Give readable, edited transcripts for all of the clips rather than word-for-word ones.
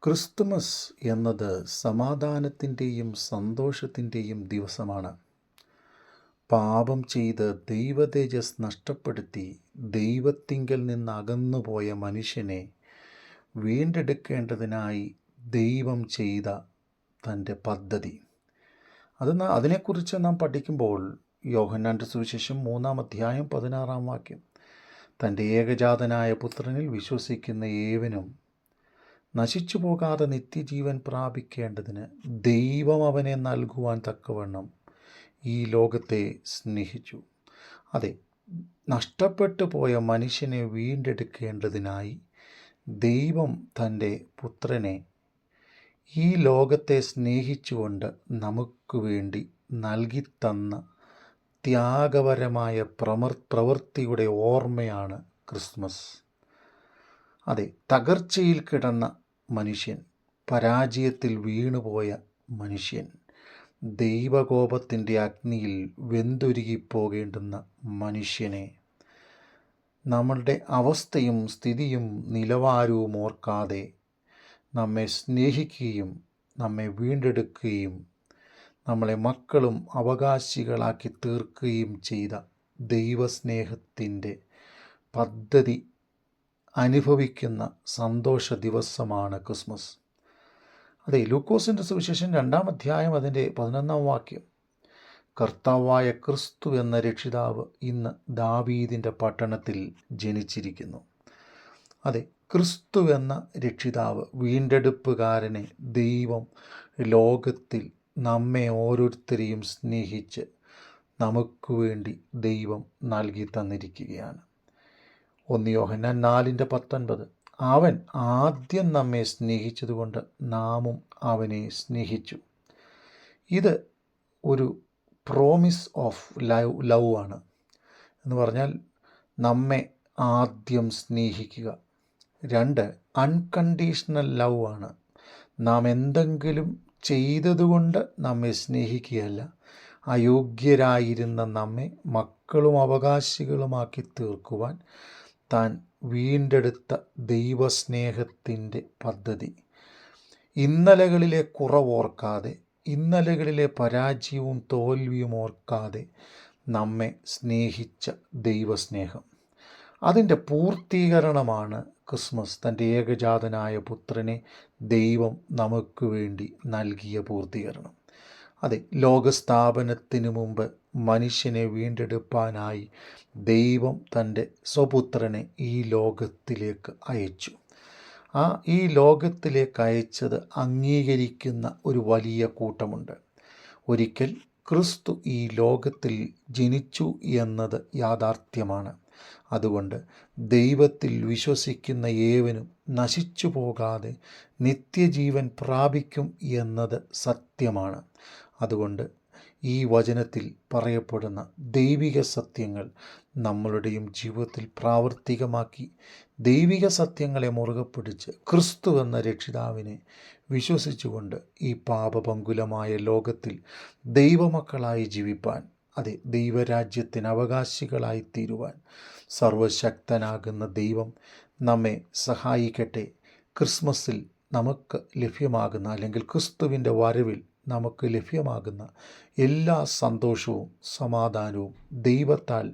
Christmas എന്നത് സമാധാനത്തിൻ്റെയും സന്തോഷത്തിൻ്റെയും ദിവസമാണ്. പാപം ചെയ്ത് ദൈവതേജസ് നഷ്ടപ്പെടുത്തി ദൈവത്തിങ്കൽ നിന്ന് അകന്നുപോയ മനുഷ്യനെ വീണ്ടെടുക്കേണ്ടതിനായി ദൈവം ചെയ്ത തൻ്റെ പദ്ധതി. അതിനെക്കുറിച്ച് നാം പഠിക്കുമ്പോൾ യോഹന്നാൻ്റെ സുവിശേഷം 3-ാം അധ്യായം 16-ാം വാക്യം, തൻ്റെ ഏകജാതനായ പുത്രനിൽ വിശ്വസിക്കുന്ന ഏവനും നശിച്ചു പോകാതെ നിത്യജീവൻ പ്രാപിക്കേണ്ടതിന് ദൈവം അവനെ നൽകുവാൻ തക്കവണ്ണം ഈ ലോകത്തെ സ്നേഹിച്ചു. അതെ, നഷ്ടപ്പെട്ടു പോയ മനുഷ്യനെ വീണ്ടെടുക്കേണ്ടതിനായി ദൈവം തൻ്റെ പുത്രനെ ഈ ലോകത്തെ സ്നേഹിച്ചുകൊണ്ട് നമുക്ക് വേണ്ടി നൽകിത്തന്ന ത്യാഗപരമായ പ്രവൃത്തിയുടെ ഓർമ്മയാണ് ക്രിസ്മസ്. അതെ, തകർച്ചയിൽ കിടന്ന മനുഷ്യൻ, പരാജയത്തിൽ വീണുപോയ മനുഷ്യൻ, ദൈവകോപത്തിൻ്റെ അഗ്നിയിൽ വെന്തുരുകിപ്പോകേണ്ടുന്ന മനുഷ്യനെ നമ്മളുടെ അവസ്ഥയും സ്ഥിതിയും നിലവാരവും ഓർക്കാതെ നമ്മെ സ്നേഹിക്കുകയും നമ്മെ വീണ്ടെടുക്കുകയും നമ്മളെ മക്കളും അവകാശികളാക്കി തീർക്കുകയും ചെയ്ത ദൈവസ്നേഹത്തിൻ്റെ പദ്ധതി അനുഭവിക്കുന്ന സന്തോഷ ദിവസമാണ് ക്രിസ്മസ്. അതെ, ലൂക്കോസിൻ്റെ സുവിശേഷം 2-ാം അധ്യായം അതിൻ്റെ 11-ാം വാക്യം, കർത്താവായ ക്രിസ്തു എന്ന രക്ഷിതാവ് ഇന്ന് ദാവീദിൻ്റെ പട്ടണത്തിൽ ജനിച്ചിരിക്കുന്നു. അതെ, ക്രിസ്തു എന്ന രക്ഷിതാവ്, വീണ്ടെടുപ്പുകാരനെ ദൈവം ലോകത്തിൽ നമ്മെ ഓരോരുത്തരെയും സ്നേഹിച്ച് നമുക്ക് വേണ്ടി ദൈവം നൽകി തന്നിരിക്കുകയാണ്. 1 യോഹന്നാൻ 4:19, അവൻ ആദ്യം നമ്മെ സ്നേഹിച്ചതുകൊണ്ട് നാമും അവനെ സ്നേഹിച്ചു. ഇത് ഒരു പ്രോമിസ് ഓഫ് ലവ് ആണ്. എന്ന് പറഞ്ഞാൽ നമ്മെ ആദ്യം സ്നേഹിക്കുക. 2, അൺകണ്ടീഷണൽ ലവ് ആണ്. നാം എന്തെങ്കിലും ചെയ്തതുകൊണ്ട് നമ്മെ സ്നേഹിക്കുകയല്ല, അയോഗ്യരായിരുന്ന നമ്മെ മക്കളും അവകാശികളുമാക്കി തീർക്കുവാൻ താൻ വീണ്ടെടുത്ത ദൈവസ്നേഹത്തിൻ്റെ പദ്ധതി. ഇന്നലകളിലെ കുറവോർക്കാതെ, ഇന്നലകളിലെ പരാജയവും തോൽവിയും ഓർക്കാതെ നമ്മെ സ്നേഹിച്ച ദൈവസ്നേഹം, അതിൻ്റെ പൂർത്തീകരണമാണ് ക്രിസ്മസ്. തൻ്റെ ഏകജാതനായ പുത്രനെ ദൈവം നമുക്ക് വേണ്ടി നൽകിയ പൂർത്തീകരണം. അതെ, ലോകസ്ഥാപനത്തിന് മുമ്പ് മനുഷ്യനെ വീണ്ടെടുപ്പാനായി ദൈവം തൻ്റെ സ്വപുത്രനെ ഈ ലോകത്തിലേക്ക് അയച്ചു. ഈ ലോകത്തിലേക്ക് അയച്ചത് അംഗീകരിക്കുന്ന ഒരു വലിയ കൂട്ടമുണ്ട്. ഒരിക്കൽ ക്രിസ്തു ഈ ലോകത്തിൽ ജനിച്ചു എന്നത് യാഥാർത്ഥ്യമാണ്. അതുകൊണ്ട് ദൈവത്തിൽ വിശ്വസിക്കുന്ന ഏവനും നശിച്ചു പോകാതെ നിത്യജീവൻ പ്രാപിക്കും എന്നത് സത്യമാണ്. അതുകൊണ്ട് ഈ വചനത്തിൽ പറയപ്പെടുന്ന ദൈവിക സത്യങ്ങൾ നമ്മളുടെയും ജീവിതത്തിൽ പ്രാവർത്തികമാക്കി ദൈവിക സത്യങ്ങളെ മുറുകെ പിടിച്ച് ക്രിസ്തു എന്ന രക്ഷിതാവിനെ വിശ്വസിച്ചുകൊണ്ട് ഈ പാപപങ്കുലമായ ലോകത്തിൽ ദൈവമക്കളായി ജീവിപ്പാൻ, അതെ, ദൈവരാജ്യത്തിന് അവകാശികളായി തീരുവാൻ സർവശക്തനാകുന്ന ദൈവം നമ്മെ സഹായിക്കട്ടെ. ക്രിസ്മസിൽ നമുക്ക് ലഭ്യമാകുന്ന, അല്ലെങ്കിൽ ക്രിസ്തുവിൻ്റെ വരവിൽ നമുക്ക് ലഭ്യമാകുന്ന എല്ലാ സന്തോഷവും സമാധാനവും, ദൈവത്താൽ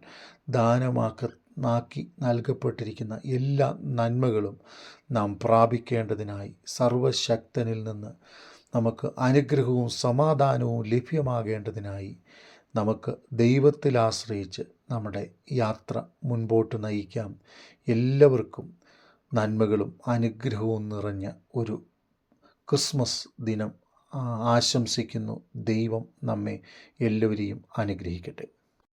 ദാനമാക്കി നൽകപ്പെട്ടിരിക്കുന്ന എല്ലാ നന്മകളും നാം പ്രാപിക്കേണ്ടതിനായി സർവശക്തനിൽ നിന്ന് നമുക്ക് അനുഗ്രഹവും സമാധാനവും ലഭ്യമാകേണ്ടതിനായി നമുക്ക് ദൈവത്തിൽ ആശ്രയിച്ച് നമ്മുടെ യാത്ര മുൻപോട്ട് നയിക്കാം. എല്ലാവർക്കും നന്മകളും അനുഗ്രഹവും നിറഞ്ഞ ഒരു ക്രിസ്മസ് ദിനം ആശംസിക്കുന്നു. ദൈവം നമ്മെ എല്ലാവരെയും അനുഗ്രഹിക്കട്ടെ.